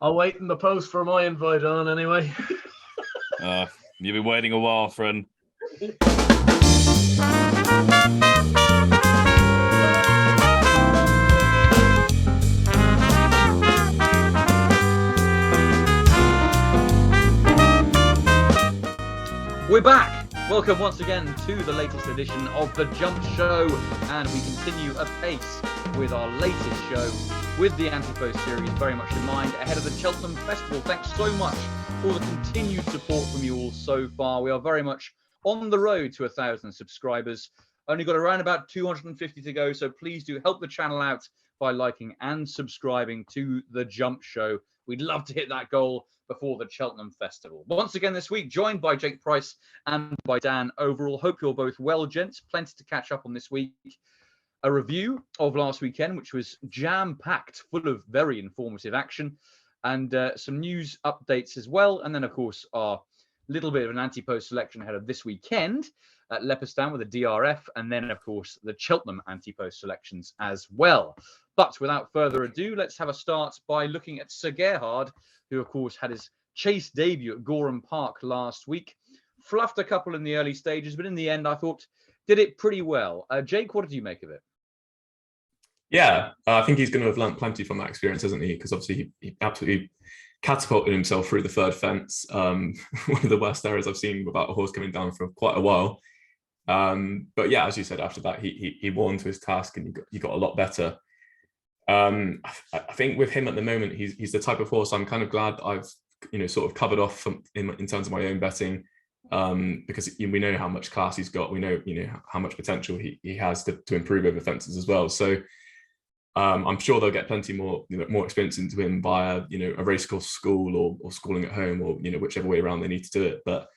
I'll wait in the post for my invite on anyway. You've been waiting a while, friend. We're back. Welcome once again to the latest edition of The Jump Show, and we continue apace with our latest show with the Ante-Post series very much in mind ahead of the Cheltenham Festival. Thanks so much for the continued support from you all so far. We are very much on the road to 1,000 subscribers. Only got around about 250 to go, so please do help the channel out by liking and subscribing to The Jump Show. We'd love to hit that goal before the Cheltenham Festival. Once again this week, joined by Jake Price and by Dan Overall. Hope you're both well, gents. Plenty to catch up on this week. A review of last weekend, which was jam-packed, full of very informative action, and some news updates as well. And then, of course, our little bit of an Ante-Post selection ahead of this weekend at Leopardstown with the DRF, and then, of course, the Cheltenham Ante-Post selections as well. But without further ado, let's have a start by looking at Sir Gerhard, who, of course, had his chase debut at Gorham Park last week. Fluffed a couple in the early stages, but in the end, I thought, did it pretty well. Jake, what did you make of it? Yeah, I think he's going to have learnt plenty from that experience, hasn't he? Because obviously he absolutely catapulted himself through the third fence. One of the worst errors I've seen without a horse coming down for quite a while. But yeah, as you said, after that, he wore into his task and he got a lot better. I think with him at the moment, he's the type of horse I'm kind of glad I've sort of covered off in terms of my own betting, because we know how much class he's got. We know how much potential he has to improve over fences as well. So I'm sure they'll get plenty more experience into him via a racecourse school or schooling at home, or whichever way around they need to do it. But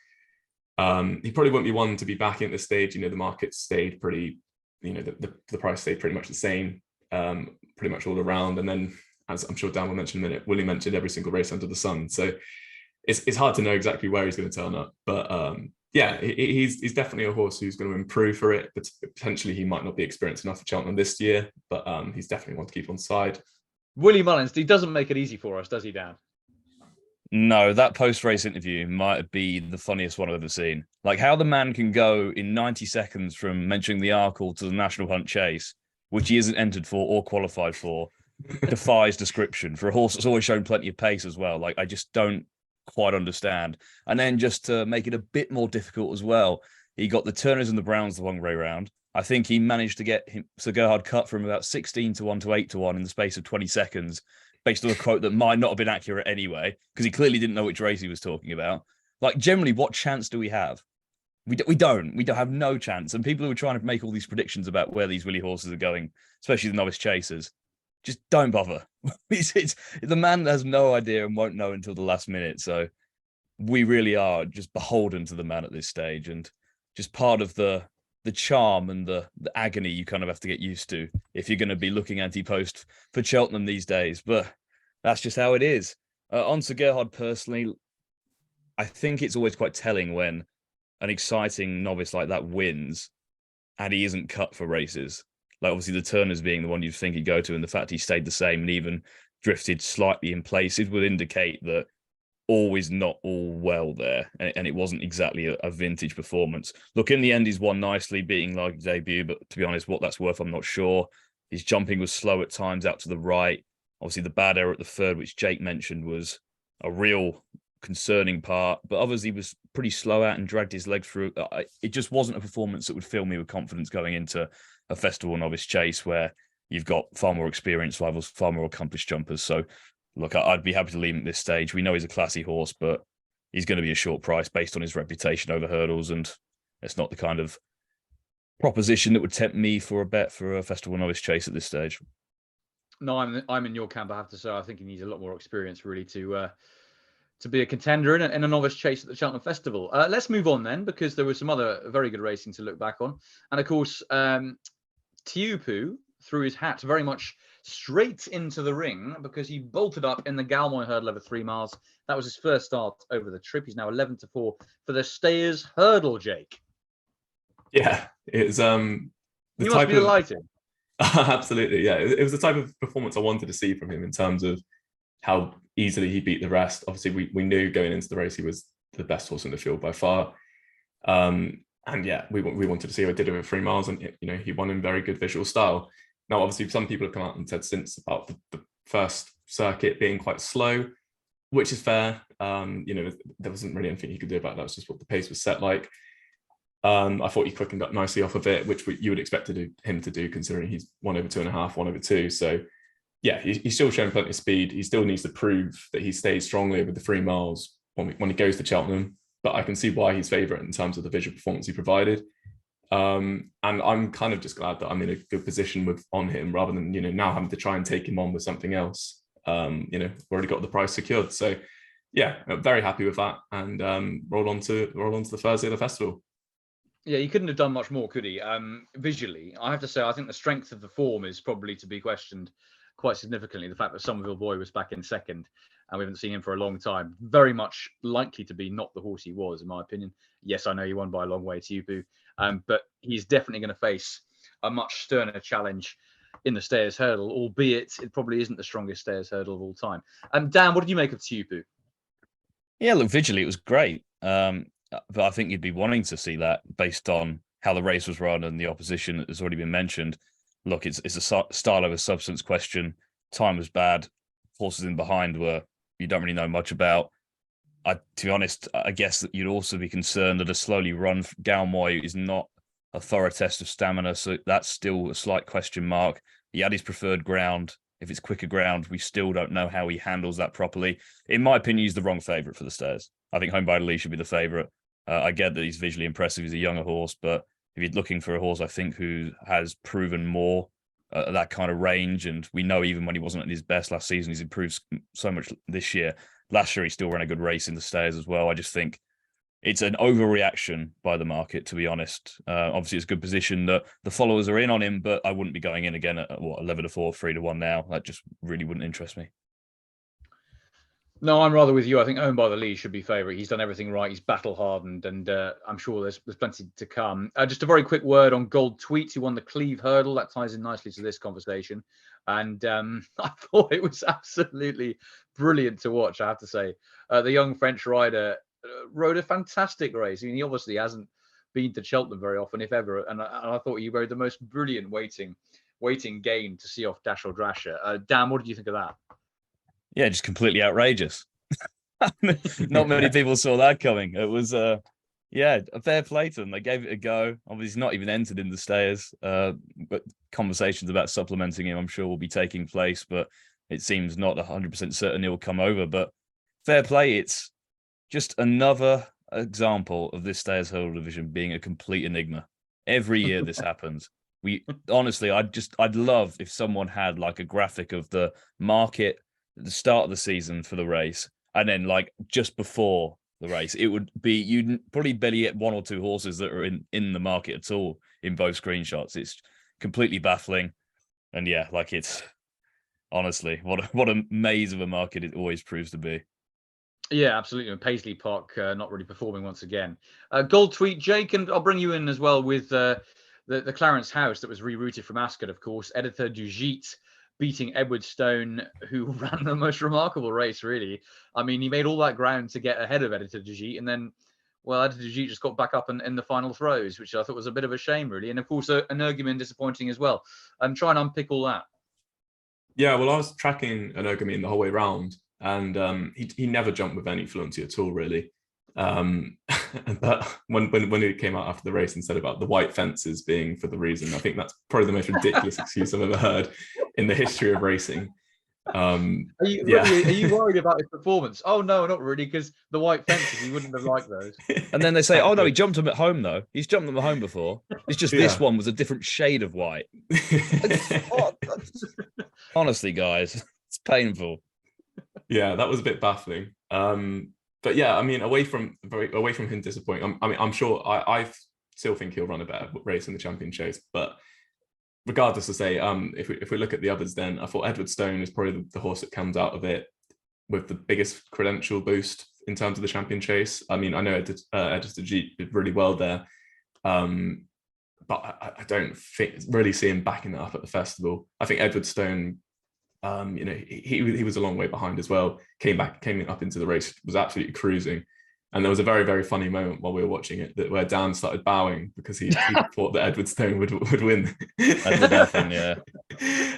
he probably won't be one to be backing at this stage. The market stayed pretty, the price stayed pretty much the same. Pretty much all around, and then, as I'm sure Dan will mention in a minute, Willie mentioned every single race under the sun, so it's hard to know exactly where he's going to turn up, but yeah, he's definitely a horse who's going to improve for it, but potentially he might not be experienced enough for Cheltenham this year, but he's definitely one to keep on side. Willie Mullins, he doesn't make it easy for us, does he, Dan? No, that post-race interview might be the funniest one I've ever seen. Like, how the man can go in 90 seconds from mentioning the Arkle to the National Hunt Chase, which he isn't entered for or qualified for, defies description for a horse that's always shown plenty of pace as well. Like, I just don't quite understand. And then just to make it a bit more difficult as well, he got the Turners and the Browns the wrong way round. I think he managed to get Sir Gerhard cut from about 16 to 1 to 8 to 1 in the space of 20 seconds, based on a quote that might not have been accurate anyway, because he clearly didn't know which race he was talking about. Like, generally, what chance do we have? We don't have no chance. And people who are trying to make all these predictions about where these Willie horses are going, especially the novice chasers, just don't bother. The man has no idea and won't know until the last minute. So we really are just beholden to the man at this stage, and just part of the charm and the agony you kind of have to get used to if you're going to be looking Ante-Post for Cheltenham these days. But that's just how it is. On Sir Gerhard personally, I think it's always quite telling when an exciting novice like that wins and he isn't cut for races. Like, obviously the Turners being the one you'd think he'd go to, and the fact he stayed the same and even drifted slightly in places would indicate that all is not all well there, and it wasn't exactly a vintage performance. Look, in the end, he's won nicely, beating like debut, but to be honest, what that's worth, I'm not sure. His jumping was slow at times out to the right. Obviously, the bad error at the third, which Jake mentioned, was a real concerning part, but others he was pretty slow out and dragged his leg through. It just wasn't a performance that would fill me with confidence going into a festival novice chase where you've got far more experienced rivals, far more accomplished jumpers. So look, I'd be happy to leave him at this stage. We know he's a classy horse, but he's going to be a short price based on his reputation over hurdles, and it's not the kind of proposition that would tempt me for a bet for a festival novice chase at this stage. No, I'm in your camp, I have to say. I think he needs a lot more experience really to be a contender in a novice chase at the Cheltenham Festival. Let's move on then, because there was some other very good racing to look back on. And of course, Teahupoo threw his hat very much straight into the ring because he bolted up in the Galmoy hurdle over 3 miles. That was his first start over the trip. He's now 11-4 for the Stayers hurdle, Jake. Yeah, it's you must be delighted. Absolutely, yeah. It was the type of performance I wanted to see from him in terms of how easily he beat the rest. Obviously, we knew going into the race he was the best horse in the field by far. And yeah, we wanted to see how he did over 3 miles, and he won in very good visual style. Now, obviously, some people have come out and said since about the first circuit being quite slow, which is fair. There wasn't really anything he could do about that. It was just what the pace was set like. I thought he quickened up nicely off of it, which you would expect him to do, considering he's 1/2.5, 1/2. So yeah, he's still showing plenty of speed. He still needs to prove that he stays strongly over the 3 miles when he goes to Cheltenham. But I can see why he's favourite in terms of the visual performance he provided. And I'm kind of just glad that I'm in a good position on him, rather than now having to try and take him on with something else. We've already got the price secured. So yeah, I'm very happy with that. And roll on to the Thursday of the festival. Yeah, he couldn't have done much more, could he? Visually, I have to say, I think the strength of the form is probably to be questioned quite significantly. The fact that Somerville Boy was back in second, and we haven't seen him for a long time, very much likely to be not the horse he was, in my opinion. Yes, I know he won by a long way, Teahupoo, but he's definitely going to face a much sterner challenge in the Stayers Hurdle, albeit it probably isn't the strongest Stayers Hurdle of all time. Dan, what did you make of Teahupoo? Yeah, look, visually it was great. But I think you'd be wanting to see that based on how the race was run and the opposition that has already been mentioned. Look, it's a style over substance question. Time was bad. Horses in behind you don't really know much about. To be honest, I guess that you'd also be concerned that a slowly run Galmoy is not a thorough test of stamina, so that's still a slight question mark. He had his preferred ground. If it's quicker ground, we still don't know how he handles that properly. In my opinion, he's the wrong favourite for the Stayers. I think Home by the Lee should be the favourite. I get that he's visually impressive. He's a younger horse, but if you're looking for a horse, I think, who has proven more at that kind of range, and we know even when he wasn't at his best last season, he's improved so much this year. Last year, he still ran a good race in the Stayers as well. I just think it's an overreaction by the market, to be honest. Obviously, it's a good position that the followers are in on him, but I wouldn't be going in again at 11-4, 3-1 now. That just really wouldn't interest me. No, I'm rather with you. I think Owned by the Lee should be favourite. He's done everything right. He's battle hardened, and I'm sure there's plenty to come. Just a very quick word on Gold Tweets, who won the Cleve Hurdle. That ties in nicely to this conversation. And I thought it was absolutely brilliant to watch, I have to say. The young French rider rode a fantastic race. I mean, he obviously hasn't been to Cheltenham very often, if ever. And I thought he rode the most brilliant waiting game to see off Dashel Drasher. Dan, what did you think of that? Yeah, just completely outrageous. Not many people saw that coming. It was, a fair play to them. They gave it a go. Obviously, he's not even entered in the Stayers, but conversations about supplementing him, I'm sure, will be taking place. But it seems not 100% certain he'll come over. But fair play. It's just another example of this Stayers Hurdle division being a complete enigma. Every year this happens. Honestly, I'd love if someone had like a graphic of the market at the start of the season for the race, and then like just before the race, it would be, you'd probably barely get 1 or 2 horses that are in the market at all in both screenshots. It's completely baffling. And yeah, like, it's honestly what a maze of a market it always proves to be. Yeah, absolutely. And Paisley Park not really performing once again. Gold Tweet, Jake, and I'll bring you in as well with the Clarence House that was rerouted from Ascot, of course. Editor Dugit beating Edwardstone, who ran the most remarkable race, really. I mean, he made all that ground to get ahead of Editor Dugit, and then, well, Editor Dugit just got back up in the final throws, which I thought was a bit of a shame, really. And, of course, Energumen disappointing as well. Try and unpick all that. Yeah, well, I was tracking Energumen the whole way round, and he never jumped with any fluency at all, really. But when he came out after the race and said about the white fences being for the reason, I think that's probably the most ridiculous excuse I've ever heard in the history of racing. Are you worried about his performance? Oh no, not really, because the white fences, he wouldn't have liked those. And then they say, oh no, he jumped them at home though. He's jumped them at home before. It's just this one was a different shade of white. Honestly, guys, it's painful. Yeah, that was a bit baffling. But yeah, I mean, away from him disappointing, I'm sure I still think he'll run a better race in the Champion Chase. But regardless, to say, if we look at the others, then I thought Edwardstone is probably the horse that comes out of it with the biggest credential boost in terms of the Champion Chase. I mean, I know Editor Dugit did really well there, but I don't really see him backing that up at the festival. I think Edwardstone, he was a long way behind as well. Came up into the race, was absolutely cruising. And there was a very, very funny moment while we were watching it where Dan started bowing because he thought that Edwardstone would win. That did happen, yeah.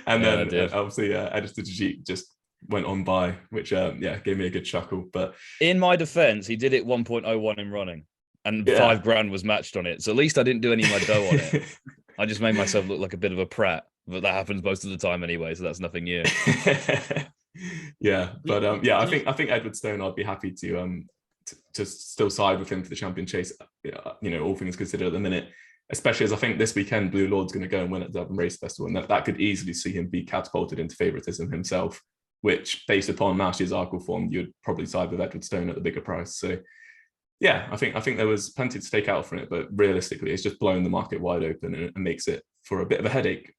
And then obviously Edwardstone just went on by, which gave me a good chuckle. But in my defense, he did it 1.01 in running, and $5,000 was matched on it. So at least I didn't do any of my dough on it. I just made myself look like a bit of a prat, but that happens most of the time anyway, so that's nothing new. But I think Edwardstone, I'd be happy to still side with him for the champion chase, all things considered at the minute, especially as I think this weekend Blue Lord's going to go and win at the Dublin Race Festival, and that could easily see him be catapulted into favouritism himself, which, based upon last year's Arkle form, you'd probably side with Edwardstone at the bigger price. So yeah, I think there was plenty to take out from it, but realistically it's just blown the market wide open and makes it for a bit of a headache.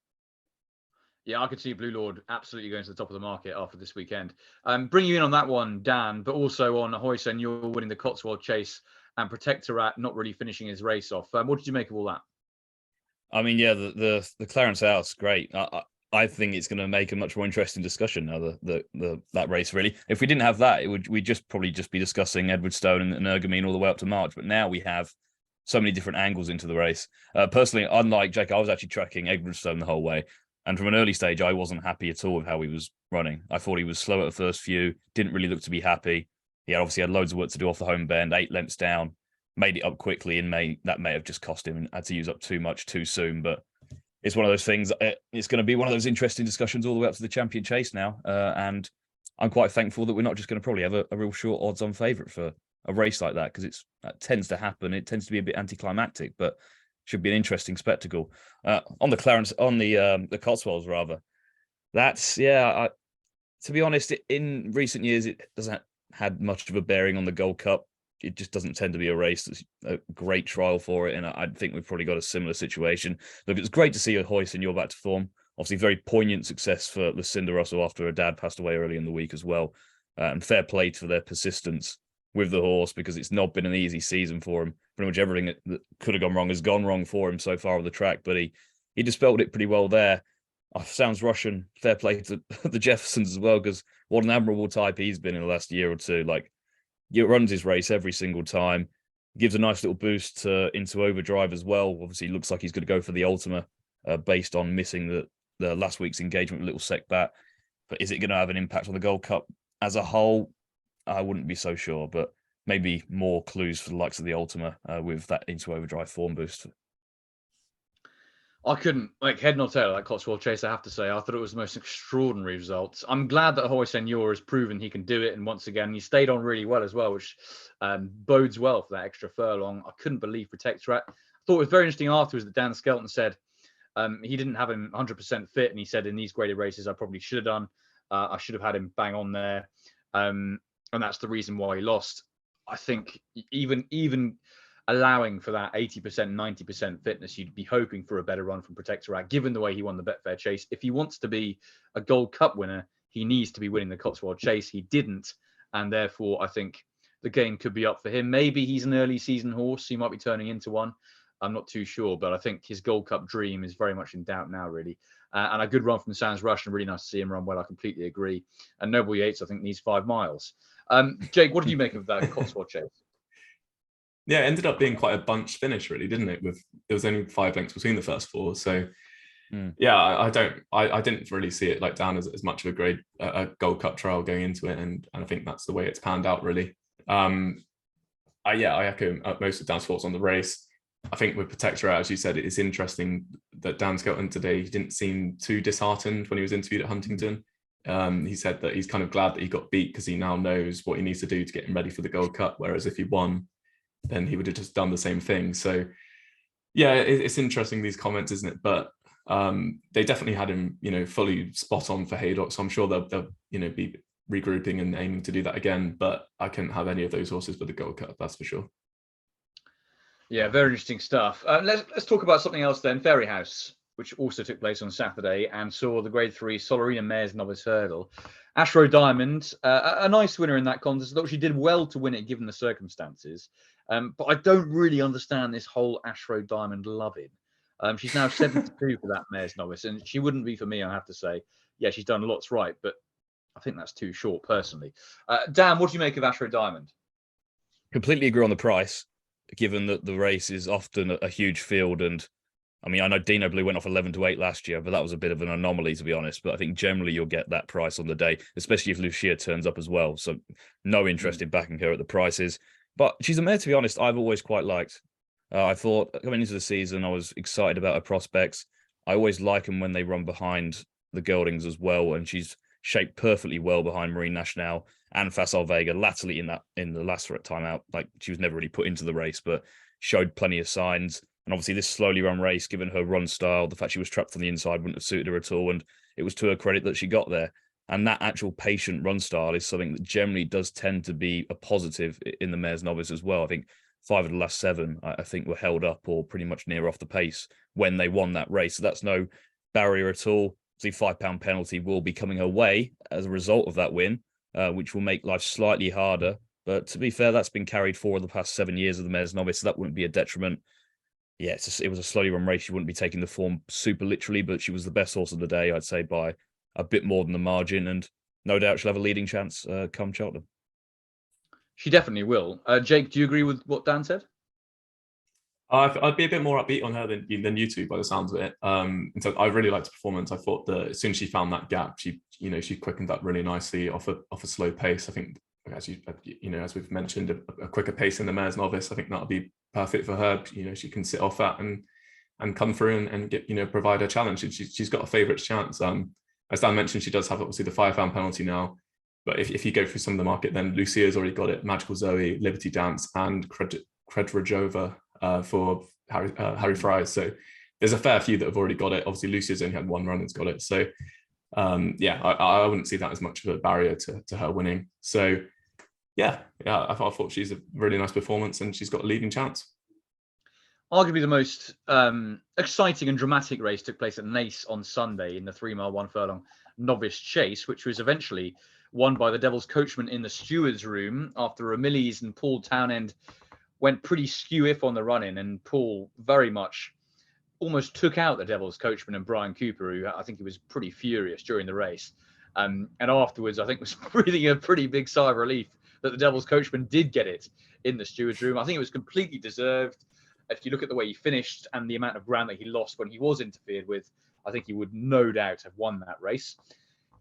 Yeah, I could see Blue Lord absolutely going to the top of the market after this weekend. Bring you in on that one, Dan, but also on AHOY SENOR winning the Cotswold Chase and Protectorat not really finishing his race off. What did you make of all that? I mean, yeah, the Clarence House, great. I think it's going to make a much more interesting discussion now. That race, really. If we didn't have that, we'd probably be discussing Edwardstone and Ergamine all the way up to March. But now we have so many different angles into the race. Personally, unlike Jake, I was actually tracking Edwardstone the whole way. And from an early stage, I wasn't happy at all with how he was running. I thought he was slow at the first few, didn't really look to be happy. He obviously had loads of work to do off the home bend, 8 lengths down, made it up quickly, and that may have just cost him and had to use up too much too soon. But it's one of those things, it's going to be one of those interesting discussions all the way up to the champion chase now. And I'm quite thankful that we're not just going to probably have a real short odds-on favourite for a race like that, because that tends to happen. It tends to be a bit anticlimactic, but should be an interesting spectacle. On the Cotswolds rather. That's to be honest, in recent years it doesn't had much of a bearing on the Gold Cup. It just doesn't tend to be a race that's a great trial for it, and I think we've probably got a similar situation. Look, it's great to see AHOY SENOR back to form. Obviously, very poignant success for Lucinda Russell after her dad passed away early in the week as well, and fair play for their persistence with the horse, because it's not been an easy season for him. Pretty much everything that could have gone wrong has gone wrong for him so far on the track, but he dispelled it pretty well there. Sounds Russian. Fair play to the Jeffersons as well, because what an admirable type he's been in the last year or two. Like, he runs his race every single time, gives a nice little boost into overdrive as well. Obviously, looks like he's going to go for the Ultima based on missing the last week's engagement with Little Secbat. But is it going to have an impact on the Gold Cup as a whole? I wouldn't be so sure, but maybe more clues for the likes of the Ultima with that into overdrive form boost. I couldn't, head nor tail that Cotswold Chase, I have to say. I thought it was the most extraordinary results. I'm glad that AHOY SENOR has proven he can do it, and once again, he stayed on really well as well, which bodes well for that extra furlong. I couldn't believe Protectorat. I thought it was very interesting afterwards that Dan Skelton said he didn't have him 100% fit, and he said in these graded races I probably should have done. I should have had him bang on there. And that's the reason why he lost. I think even allowing for that 80%, 90% fitness, you'd be hoping for a better run from Protectorat, given the way he won the Betfair Chase. If he wants to be a Gold Cup winner, he needs to be winning the Cotswold Chase. He didn't, and therefore I think the game could be up for him. Maybe he's an early season horse. He might be turning into one. I'm not too sure, but I think his Gold Cup dream is very much in doubt now, really. And a good run from Sans Rush, and really nice to see him run well. I completely agree. And Noble Yates, I think, needs 5 miles. Jake, what did you make of that Cotswold Chase? Yeah, it ended up being quite a bunch finish, really, didn't it? There was only 5 lengths between the first 4. So, yeah, I didn't really see it like down as much of a Gold Cup trial going into it, and I think that's the way it's panned out, really. I echo most of Dan's thoughts on the race. I think with Protectorat, as you said, it's interesting that Dan Skelton today didn't seem too disheartened when he was interviewed at Huntington. He said that he's kind of glad that he got beat because he now knows what he needs to do to get him ready for the Gold Cup. Whereas if he won, then he would have just done the same thing. So, yeah, it's interesting, these comments, isn't it? But they definitely had him, fully spot on for Haydock. So I'm sure they'll be regrouping and aiming to do that again. But I couldn't have any of those horses for the Gold Cup, that's for sure. Yeah, very interesting stuff. Let's talk about something else then. Fairy House, which also took place on Saturday and saw the Grade 3 Solarina Mares Novice Hurdle. Ashrow Diamond, a nice winner in that contest. I thought she did well to win it given the circumstances. But I don't really understand this whole Ashrow Diamond loving. She's now 72 for that mare's novice, and she wouldn't be for me, I have to say. Yeah, she's done lots right, but I think that's too short, personally. Dan, what do you make of Ashrow Diamond? Completely agree on the price, given that the race is often a huge field. And I mean, I know Dino Blue went off 11-8 last year, but that was a bit of an anomaly, to be honest. But I think generally you'll get that price on the day, especially if Lucia turns up as well. So no interest in backing her at the prices. But she's a mare, to be honest, I've always quite liked. I thought coming into the season, I was excited about her prospects. I always like them when they run behind the geldings as well. And she's shaped perfectly well behind Marine Nationale and Facile Vega latterly in the last time out. Like, she was never really put into the race, but showed plenty of signs. And obviously this slowly run race, given her run style, the fact she was trapped on the inside wouldn't have suited her at all. And it was to her credit that she got there. And that actual patient run style is something that generally does tend to be a positive in the mare's novice as well. I think 5 of the last 7, I think, were held up or pretty much near off the pace when they won that race. So that's no barrier at all. The £5 penalty will be coming her way as a result of that win, which will make life slightly harder. But to be fair, that's been carried forward the past 7 years of the mare's novice, so that wouldn't be a detriment. Yeah, it was a slowly run race. She wouldn't be taking the form super literally, but she was the best horse of the day, I'd say, by a bit more than the margin. And no doubt she'll have a leading chance come Cheltenham. She definitely will. Jake, do you agree with what Dan said? I'd be a bit more upbeat on her than you two, by the sounds of it. And so I really liked the performance. I thought that as soon as she found that gap, she quickened up really nicely off a slow pace. I think, as we've mentioned, a quicker pace in the mare's novice, I think that'll be perfect for her. She can sit off that and come through and get provide a challenge. And she's got a favourites chance. As Dan mentioned, she does have obviously the £5 penalty now. But if you go through some of the market, then Lucia's already got it. Magical Zoe, Liberty Dance, and Credrejova for Harry Fries. So there's a fair few that have already got it. Obviously, Lucia's only had one run and's got it. So I wouldn't see that as much of a barrier to her winning. So I thought she's a really nice performance and she's got a leading chance. Arguably the most exciting and dramatic race took place at Naas on Sunday in the 3 mile 1 furlong novice chase, which was eventually won by the Devil's Coachman in the steward's room after Ramillies and Paul Townend went pretty skew-if on the run-in, and Paul very much almost took out the Devil's Coachman and Brian Cooper, who I think he was pretty furious during the race. And afterwards, I think was breathing a pretty big sigh of relief that the Devil's Coachman did get it in the steward's room. I think it was completely deserved. If you look at the way he finished and the amount of ground that he lost when he was interfered with, I think he would no doubt have won that race.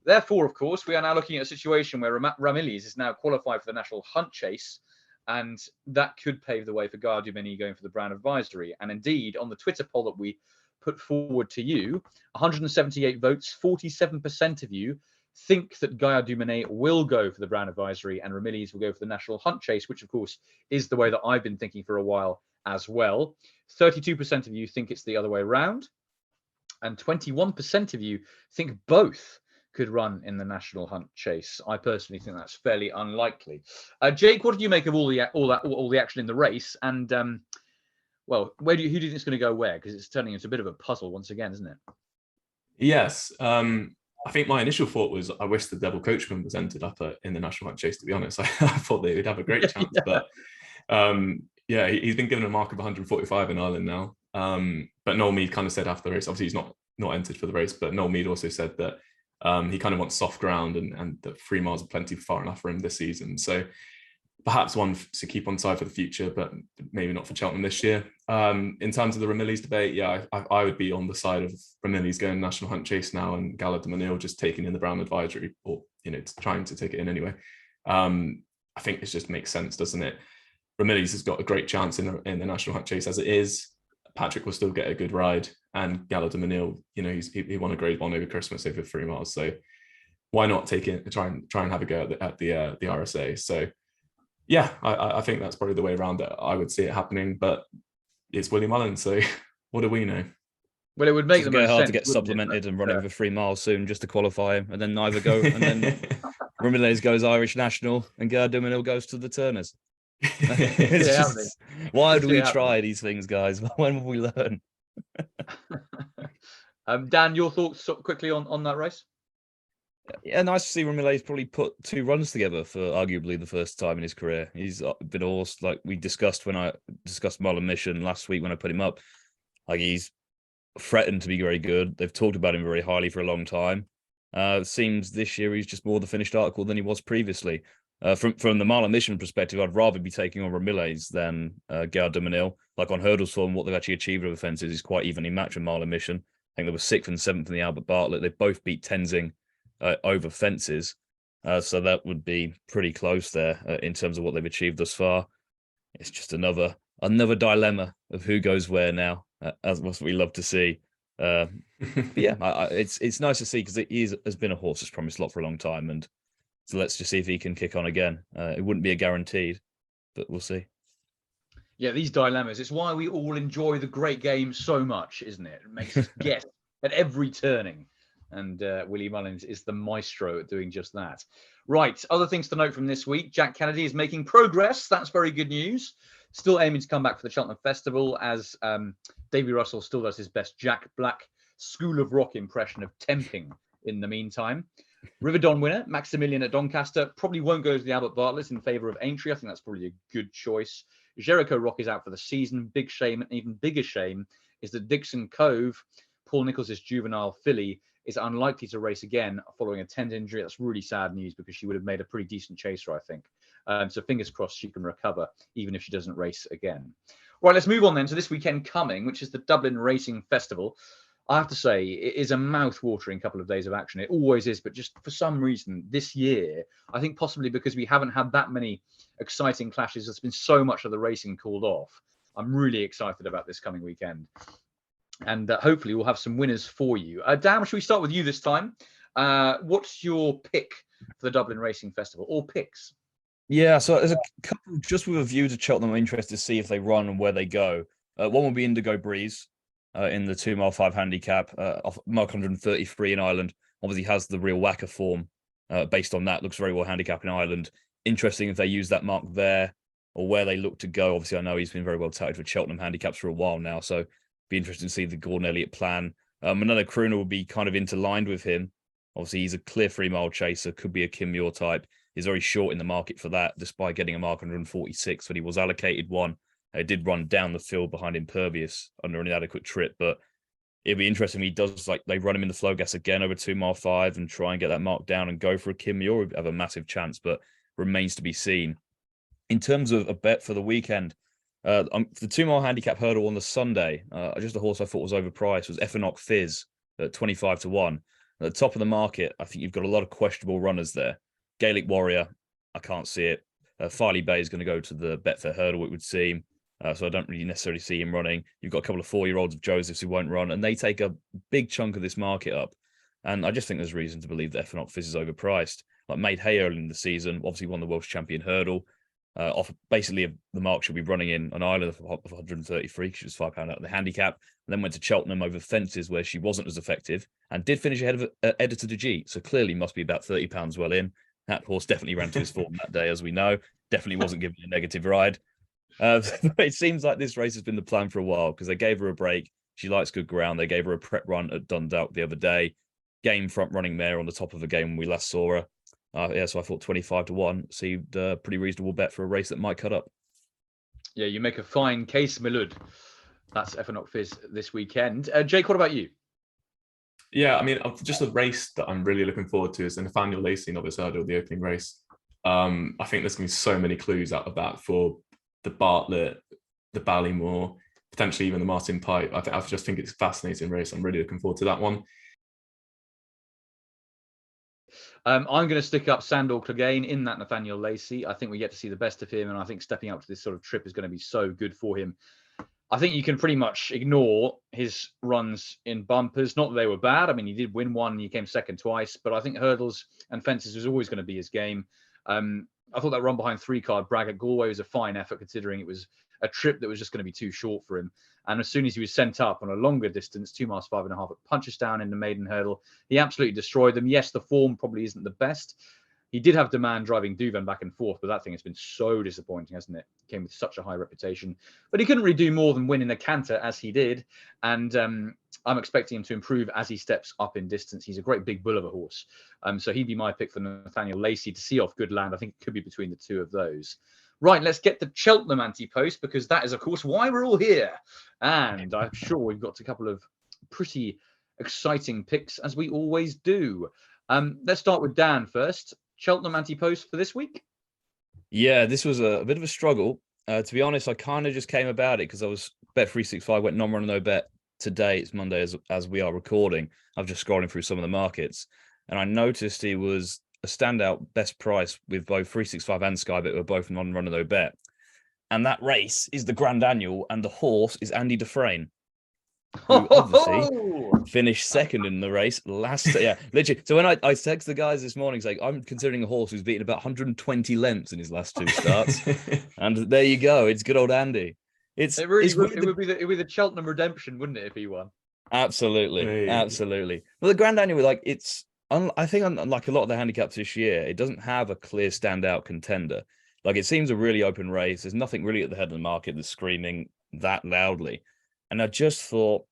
Therefore, of course, we are now looking at a situation where Ramillies is now qualified for the National Hunt Chase, and that could pave the way for Gaia Dumeni going for the Brown Advisory. And indeed, on the Twitter poll that we put forward to you, 178 votes, 47% of you think that Gaia Dumeni will go for the Brown Advisory and Ramillies will go for the National Hunt Chase, which, of course, is the way that I've been thinking for a while as well. 32% of you think it's the other way around, and 21% of you think both could run in the National Hunt Chase. I personally think that's fairly unlikely. Jake, what did you make of all the action in the race? And who do you think is going to go where? Because it's turning into a bit of a puzzle once again, isn't it? Yes. I think my initial thought was I wish the Devil Coachman was entered up in the National Hunt Chase, to be honest. I thought they would have a great chance. But he's been given a mark of 145 in Ireland now. But Noel Meade kind of said after the race, obviously he's not entered for the race, but Noel Meade also said that he kind of wants soft ground and the 3 miles are plenty far enough for him this season. So perhaps one to keep on side for the future, but maybe not for Cheltenham this year. In terms of the Ramillies debate, I would be on the side of Ramillies going National Hunt Chase now and Gaia Dumeni just taking in the Brown Advisory, or trying to take it in anyway. I think it just makes sense, doesn't it? Ramillies has got a great chance in the National Hunt Chase as it is. Patrick will still get a good ride, and Gaia Dumeni, he won a Grade 1 over Christmas over 3 miles, so why not try and have a go at the RSA? So I think that's probably the way around it. I would see it happening, but it's William Allen, so what do we know? Well, it would make the most hard sense to get supplemented and run over 3 miles soon just to qualify him, and then neither go, and then Ramillies goes Irish National, and Gaia Dumeni goes to the Turners. Why do we try these things, guys? When will we learn? Dan, your thoughts quickly on that race? Yeah, nice to see Ramillies probably put 2 runs together for arguably the first time in his career. He's been a horse like we discussed when I discussed Marlon Mission last week when I put him up. Like he's threatened to be very good. They've talked about him very highly for a long time. It seems this year he's just more the finished article than he was previously. From the Marlon Mission perspective, I'd rather be taking on Ramilles than Gerhard de Menil. Like on hurdles form, what they've actually achieved over fences is quite evenly matched with Marlon Mission. I think they were 6th and 7th in the Albert Bartlett. They both beat Tenzing over fences. So that would be pretty close there in terms of what they've achieved thus far. It's just another dilemma of who goes where now, as what we love to see. But yeah, it's nice to see because has been a horse that's promised a lot for a long time, and so let's just see if he can kick on again. It wouldn't be a guaranteed, but we'll see. Yeah, these dilemmas. It's why we all enjoy the great game so much, isn't it? It makes us guess at every turning. And Willie Mullins is the maestro at doing just that. Right, other things to note from this week. Jack Kennedy is making progress. That's very good news. Still aiming to come back for the Cheltenham Festival, as Davy Russell still does his best Jack Black School of Rock impression of temping in the meantime. River Don winner, Maximilian at Doncaster, probably won't go to the Albert Bartlett in favour of Aintree. I think that's probably a good choice. Jericho Rock is out for the season. Big shame, and even bigger shame is that Dixon Cove, Paul Nicholls' juvenile filly, is unlikely to race again following a tendon injury. That's really sad news because she would have made a pretty decent chaser, I think. So fingers crossed she can recover, even if she doesn't race again. Right, let's move on then to this weekend coming, which is the Dublin Racing Festival. I have to say, it is a mouth-watering couple of days of action. It always is, but just for some reason, this year, I think possibly because we haven't had that many exciting clashes, there's been so much of the racing called off. I'm really excited about this coming weekend. And hopefully we'll have some winners for you. Dan, should we start with you this time? What's your pick for the Dublin Racing Festival, or picks? Yeah, so there's a couple just with a view to Cheltenham. I'm interested to see if they run and where they go. One will be Indigo Breeze in the 2 mile 5 handicap, off mark 133 in Ireland. Obviously has the real whacker form based on that. Looks very well handicapped in Ireland. Interesting if they use that mark there or where they look to go. Obviously, I know he's been very well touted for Cheltenham handicaps for a while now, so be interesting to see the Gordon Elliott plan. Another crooner will be kind of interlined with him. Obviously, he's a clear 3 mile chaser, could be a Kim Muir type. He's very short in the market for that, despite getting a mark 146, but he was allocated one. It did run down the field behind Impervious under an inadequate trip, but it'd be interesting if he does, like, they run him in the flow gas again over 2 mile 5 and try and get that mark down and go for a Kim Muir. Would have a massive chance, but remains to be seen. In terms of a bet for the weekend, the 2 mile handicap hurdle on the Sunday, just a horse I thought was overpriced was Ephenock Fizz at 25 to 1. At the top of the market, I think you've got a lot of questionable runners there. Gaelic Warrior, I can't see it. Farley Bay is going to go to the Betfair hurdle, it would seem. So I don't really necessarily see him running. You've got a couple of 4-year-olds of Josephs who won't run, and they take a big chunk of this market up. And I just think there's reason to believe that Ephenock Fizz is overpriced. Like, made hay early in the season, obviously won the Welsh Champion hurdle. Off basically the mark should be running in an Ireland of 133. She was £5 out of the handicap, and then went to Cheltenham over fences where she wasn't as effective and did finish ahead of Editor de G. So clearly must be about £30 well in. That horse definitely ran to his form that day, as we know. Definitely wasn't given a negative ride. It seems like this race has been the plan for a while because they gave her a break. She likes good ground. They gave her a prep run at Dundalk the other day. Game front running mare on the top of the game when we last saw her. So I thought 25 to 1 seemed a pretty reasonable bet for a race that might cut up. Yeah, you make a fine case, Milud. That's Ephenock Fizz this weekend. Jake, what about you? Yeah, I mean, just a race that I'm really looking forward to is the Nathaniel Lacey Novice Hurdle, the opening race. I think there's going to be so many clues out of that for the Bartlett, the Ballymore, potentially even the Martin Pipe. I just think it's a fascinating race. I'm really looking forward to that one. I'm going to stick up Sandor Clegane in that Nathaniel Lacey. I think we get to see the best of him, and I think stepping up to this sort of trip is going to be so good for him. I think you can pretty much ignore his runs in bumpers. Not that they were bad. I mean, he did win one, he came second twice, but I think hurdles and fences was always going to be his game. I thought that run behind 3-card Bragg at Galway was a fine effort, considering it was a trip that was just going to be too short for him. And as soon as he was sent up on a longer distance, 2 miles 5.5 at Punchestown in the maiden hurdle, he absolutely destroyed them. Yes, the form probably isn't the best. He did have demand driving Duvan back and forth, but that thing has been so disappointing, hasn't it? Came with such a high reputation. But he couldn't really do more than win in the canter as he did. And I'm expecting him to improve as he steps up in distance. He's a great big bull of a horse. So he'd be my pick for Nathaniel Lacey to see off good land. I think it could be between the two of those. Right, let's get to Cheltenham Ante-Post, because that is, of course, why we're all here. And I'm sure we've got a couple of pretty exciting picks, as we always do. Let's start with Dan first. Cheltenham Ante-Post for this week? Yeah, this was a bit of a struggle. To be honest, I kind of just came about it because I was Bet365 went non-run no bet today. It's Monday as we are recording. I'm just scrolling through some of the markets, and I noticed he was a standout best price with both 365 and Sky Bet were both non-run no bet. And that race is the Grand Annual, and the horse is Andy Dufresne, who obviously finished second in the race last. Yeah, literally. So when I text the guys this morning saying I'm considering a horse who's beaten about 120 lengths in his last 2 starts, and there you go. It's good old Andy. It would be the Cheltenham redemption, wouldn't it, if he won? Absolutely, absolutely. Well, the Grand Annual, like I think unlike a lot of the handicaps this year, it doesn't have a clear standout contender. Like it seems a really open race. There's nothing really at the head of the market that's screaming that loudly. And I just thought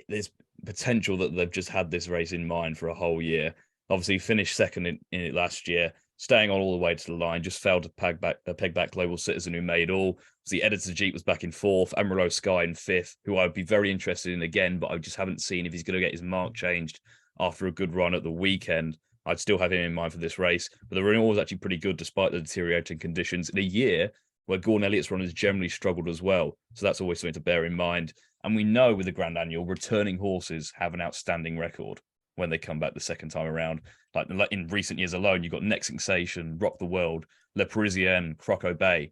there's potential that they've just had this race in mind for a whole year. Obviously, finished second in it last year, staying on all the way to the line, just failed to peg back Global Citizen, who made all. The Editor Jeep was back in 4th, Amarillo Sky in 5th, who I'd be very interested in again, but I just haven't seen if he's going to get his mark changed after a good run at the weekend. I'd still have him in mind for this race, but the renewal was actually pretty good despite the deteriorating conditions in a year where Gordon Elliott's runners generally struggled as well. So that's always something to bear in mind. And we know with the Grand Annual, returning horses have an outstanding record when they come back the second time around. Like in recent years alone, you've got Nexixation, Rock the World, Le Parisien, Croco Bay.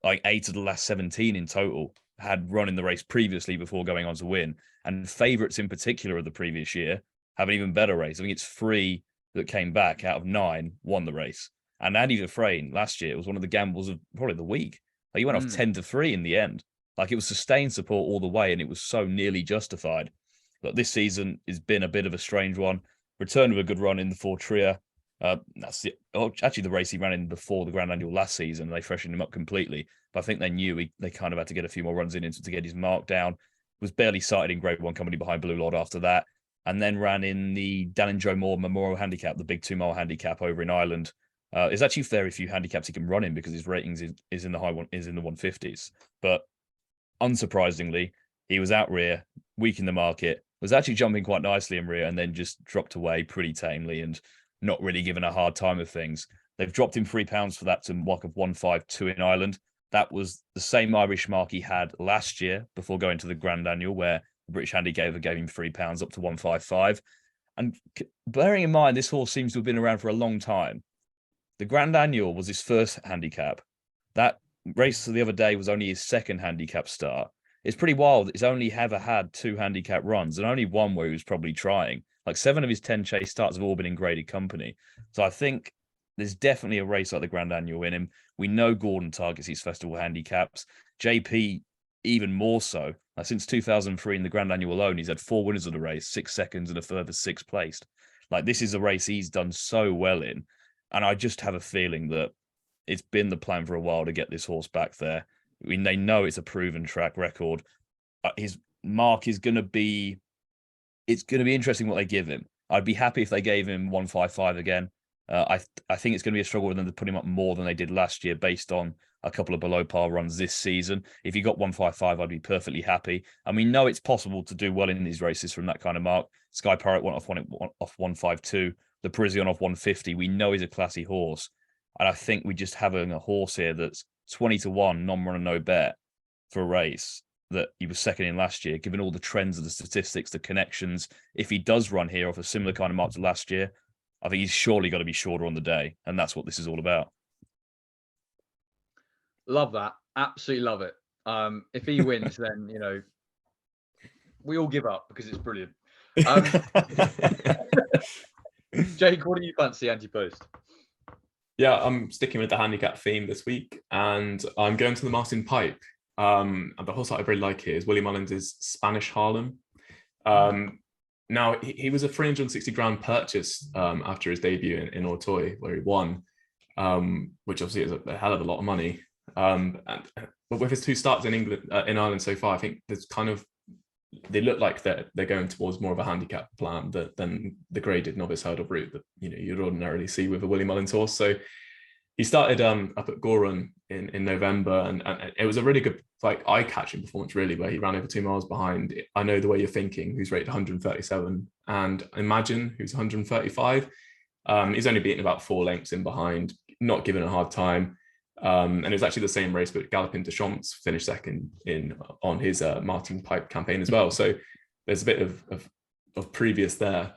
Like 8 of the last 17 in total had run in the race previously before going on to win. And favourites in particular of the previous year have an even better race. I think it's 3 that came back out of 9 won the race. And Andy Dufresne last year was one of the gambles of probably the week. Like he went off 10-3 in the end. Like it was sustained support all the way, and it was so nearly justified. But this season has been a bit of a strange one. Returned with a good run in the Fortria. That's actually the race he ran in before the Grand Annual last season. They freshened him up completely. But I think they knew they kind of had to get a few more runs in to get his mark down. Was barely sighted in Grade 1 company behind Blue Lord after that. And then ran in the Dan and Joe Moore Memorial Handicap, the big 2-mile handicap over in Ireland. There's actually very few handicaps he can run in because his ratings is in the is in the 150s. But unsurprisingly, he was out rear, weak in the market, was actually jumping quite nicely in rear, and then just dropped away pretty tamely and not really given a hard time of things. They've dropped him £3 for that to mark of 152 in Ireland. That was the same Irish mark he had last year before going to the Grand Annual, where the British Handicapper gave him £3 up to 155. And bearing in mind, this horse seems to have been around for a long time. The Grand Annual was his first handicap. That race the other day was only his second handicap start. It's pretty wild. He's only ever had 2 handicap runs and only one where he was probably trying. Like 7 of his 10 chase starts have all been in graded company. So I think there's definitely a race like the Grand Annual in him. We know Gordon targets his festival handicaps. JP even more so. Like since 2003 in the Grand Annual alone, he's had 4 winners of the race, 6 seconds and a further 6 placed. Like this is a race he's done so well in. And I just have a feeling that it's been the plan for a while to get this horse back there. I mean, they know it's a proven track record. His mark is going to be, it's going to be interesting what they give him. I'd be happy if they gave him 155 again. I think it's going to be a struggle with them to put him up more than they did last year based on a couple of below par runs this season. If he got 155, I'd be perfectly happy. And we know it's possible to do well in these races from that kind of mark. Sky Pirate went off 152. The Parisian off 150. We know he's a classy horse. And I think we just having a horse here that's 20-1, non-run no bet for a race that he was second in last year, given all the trends of the statistics, the connections. If he does run here off a similar kind of mark to last year, I think he's surely got to be shorter on the day. And that's what this is all about. Love that. Absolutely love it. If he wins, then, you know, we all give up because it's brilliant. Jake, what do you fancy Ante-Post? Yeah, I'm sticking with the handicap theme this week, and I'm going to the Martin Pipe. And the horse that I really like here is Willie Mullins' Spanish Harlem. Now, he was a 360 grand purchase after his debut in AHOY, where he won, which obviously is a hell of a lot of money. But with his 2 starts in Ireland so far, I think there's kind of, they look like they're going towards more of a handicap plan than the graded novice hurdle route that you'd ordinarily see with a Willie Mullins horse. So he started up at Gorham in November, and it was a really good, like, eye-catching performance, really, where he ran over 2 miles behind I Know the Way You're Thinking, who's rated 137, and Imagine, who's 135. He's only beaten about 4 lengths in behind, not given a hard time. And it was actually the same race, but Galopin de Champs finished second on his Martin Pipe campaign as well. So there's a bit of previous there.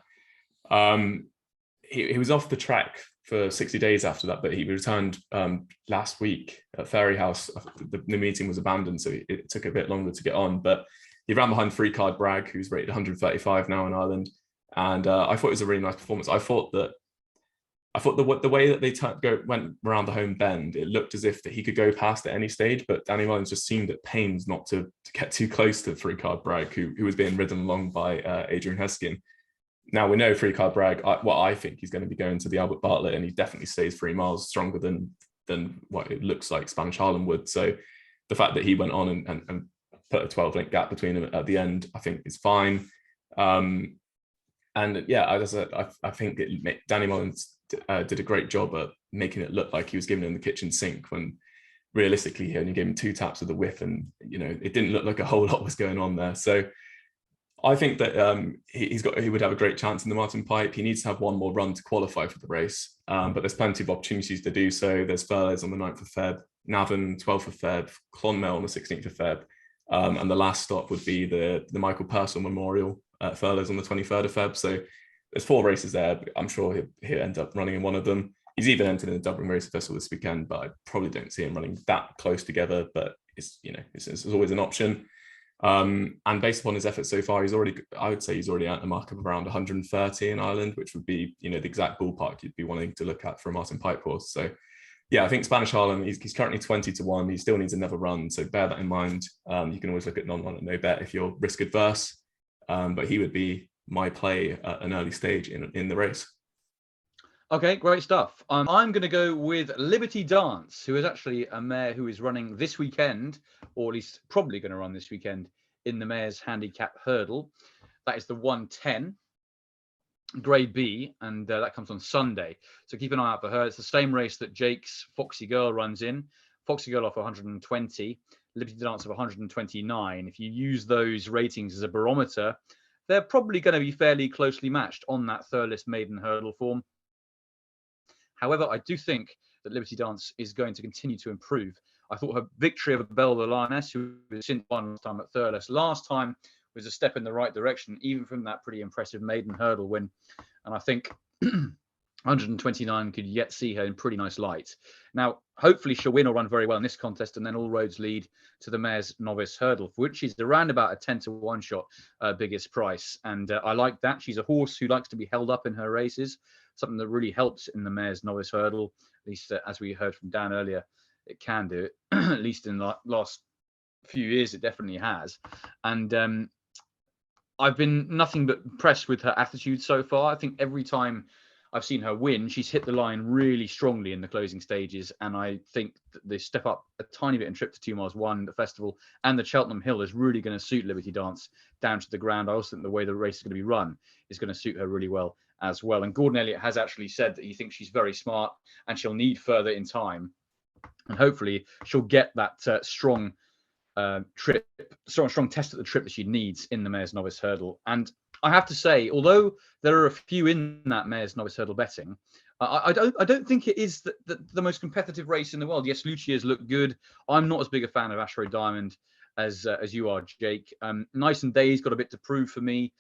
He was off the track for 60 days after that, but he returned last week at Fairy House. The meeting was abandoned, so it took a bit longer to get on. But he ran behind Free Card Bragg, who's rated 135 now in Ireland. And I thought it was a really nice performance. I thought the way that they went around the home bend, it looked as if that he could go past at any stage, but Danny Mullins just seemed at pains not to get too close to Free Card Bragg, who was being ridden along by Adrian Heskin. Now we know Free Card Bragg, I think he's going to be going to the Albert Bartlett, and he definitely stays 3 miles stronger than what it looks like Spanish Harlem would. So the fact that he went on and put a 12-length gap between them at the end, I think is fine. And yeah, I think Danny Mullins did a great job at making it look like he was giving him the kitchen sink, when realistically he only gave him 2 taps of the whip, and it didn't look like a whole lot was going on there. So I think that he would have a great chance in the Martin Pipe. He needs to have 1 more run to qualify for the race, but there's plenty of opportunities to do so. There's Furlers on the 9th of Feb, Navan 12th of Feb, Clonmel on the 16th of Feb, and the last stop would be the Michael Purcell Memorial at Furlers on the 23rd of Feb. So there's 4 races there. But I'm sure he'll end up running in one of them. He's even entered in the Dublin Race Festival this weekend, but I probably don't see him running that close together. But it's always an option. And based upon his efforts so far, I would say he's already at the mark of around 130 in Ireland, which would be the exact ballpark you'd be wanting to look at for a Martin Pipe horse. So yeah, I think Spanish Harlem, he's currently 20-1. He still needs another run, so bear that in mind. You can always look at non-run at no bet if you're risk adverse, but he would be my play at an early stage in the race. Okay, great stuff. I'm going to go with Liberty Dance, who is actually a mare who is running this weekend, or at least probably going to run this weekend, in the Mayor's Handicap Hurdle. That is the 110, Grade B, and that comes on Sunday. So keep an eye out for her. It's the same race that Jake's Foxy Girl runs in. Foxy Girl off 120, Liberty Dance of 129. If you use those ratings as a barometer, they're probably going to be fairly closely matched on that Thurles maiden hurdle form. However, I do think that Liberty Dance is going to continue to improve. I thought her victory over Belle the Lioness, who was since won last time at Thurles, last time was a step in the right direction, even from that pretty impressive maiden hurdle win. And I think 129 could yet see her in pretty nice light. Now, hopefully she'll win or run very well in this contest, and then all roads lead to the Mayor's Novice Hurdle, for which is around about a 10-1 shot biggest price. And I like that. She's a horse who likes to be held up in her races, something that really helps in the Mayor's Novice Hurdle, at least as we heard from Dan earlier, it can do it. At least in the last few years, it definitely has. And I've been nothing but impressed with her attitude so far. I think every time I've seen her win, she's hit the line really strongly in the closing stages. And I think that the step up a tiny bit in trip to 2 miles 1, the festival, and the Cheltenham Hill is really going to suit Liberty Dance down to the ground. I also think the way the race is going to be run is going to suit her really well as well. And Gordon Elliott has actually said that he thinks she's very smart and she'll need further in time. And hopefully she'll get that strong test at the trip that she needs in the Mayor's Novice Hurdle. And I have to say, although there are a few in that Mayor's Novice Hurdle betting, I don't think it is the most competitive race in the world. Yes, Lucia's looked good. I'm not as big a fan of Ashrow Diamond as you are, Jake. Nice and Day's got a bit to prove for me.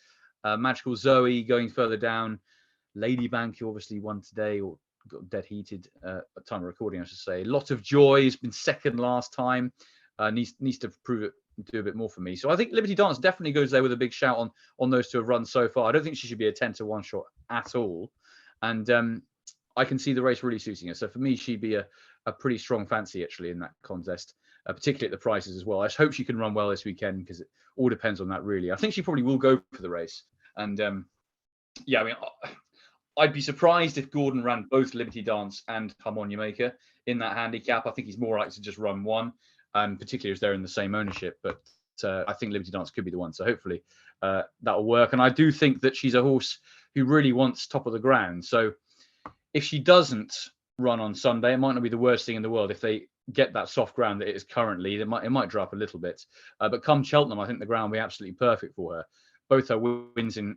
Magical Zoe going further down. Ladybank, who obviously won today, or got dead heated at time of recording, I should say. Lot of Joy has been second last time. Needs to prove it, do a bit more for me. So I think Liberty Dance definitely goes there with a big shout on those 2 have run so far. I don't think she should be a 10-1 shot at all. And I can see the race really suiting her. So for me, she'd be a pretty strong fancy actually in that contest, particularly at the prices as well. I just hope she can run well this weekend, because it all depends on that really. I think she probably will go for the race. And yeah, I mean, I'd be surprised if Gordon ran both Liberty Dance and Come On You Maker in that handicap. I think he's more likely to just run one, particularly as they're in the same ownership. But I think Liberty Dance could be the one. So hopefully that'll work. And I do think that she's a horse who really wants top of the ground. So if she doesn't run on Sunday, it might not be the worst thing in the world if they get that soft ground that it is currently. It might drop a little bit, but come Cheltenham, I think the ground will be absolutely perfect for her. Both her wins in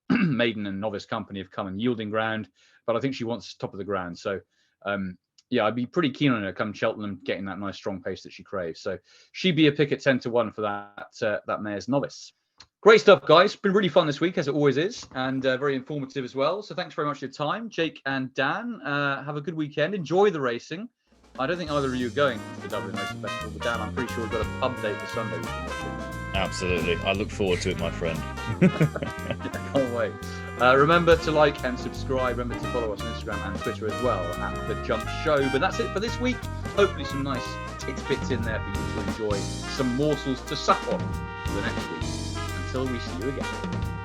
maiden and novice company have come in yielding ground, but I think she wants top of the ground. So yeah, I'd be pretty keen on her come Cheltenham getting that nice strong pace that she craves. So she'd be a pick at 10-1 for that mare's novice. Great stuff, guys. Been really fun this week, as it always is, and very informative as well. So thanks very much for your time, Jake and Dan. Have a good weekend. Enjoy the racing. I don't think either of you are going to the Dublin Racing Festival, but Dan, I'm pretty sure we've got a pub date for Sunday. Absolutely. I look forward to it, my friend. Can't wait. Remember to like and subscribe. Remember to follow us on Instagram and Twitter as well at The Jump Show. But that's it for this week. Hopefully some nice tidbits in there for you to enjoy. Some morsels to suck on for the next week. Until we see you again.